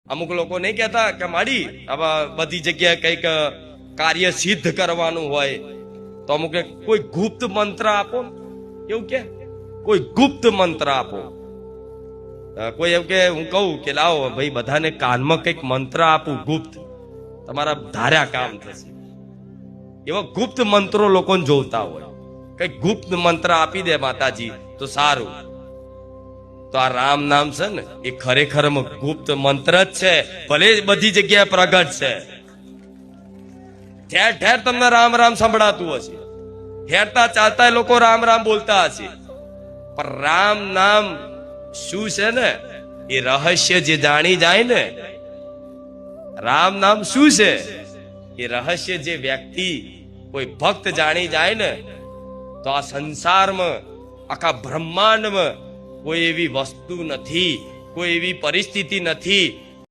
અમુક લોકો નહીં કહેતા કે માડી આવા બધી જગ્યાએ કઈક કાર્ય સિદ્ધ કરવાનું હોય તો અમુક કોઈ ગુપ્ત મંત્ર આપો, એવું કે કોઈ ગુપ્ત મંત્ર આપો. કોઈ એવું કે હું કહું કે લાવો ભાઈ બધાને કાનમાં કઈક મંત્ર આપું ગુપ્ત, તમારા ધાર્યા કામ થશે. એવા ગુપ્ત મંત્રો લોકોને જોતા હોય, કઈક ગુપ્ત મંત્ર આપી દે માતાજી તો સારું. તો આ રામ નામ છે ને એ ખરેખર ગુપ્ત મંત્ર જ છે, ભલે બધી જગ્યાએ પ્રગટ છે. ઠેર ઠેર તમને રામ રામ સંભળાતું હશે, હેરતા ચાલતા લોકો રામ રામ બોલતા હશે, પણ રામ નામ શું છે ને એ રહસ્ય જે જાણી જાય ને, રામ નામ શું છે એ રહસ્ય જે વ્યક્તિ કોઈ ભક્ત જાણી જાય ને, તો આ સંસારમાં આખા બ્રહ્માંડમાં કોઈ એવી વસ્તુ નથી, કોઈ એવી પરિસ્થિતિ નથી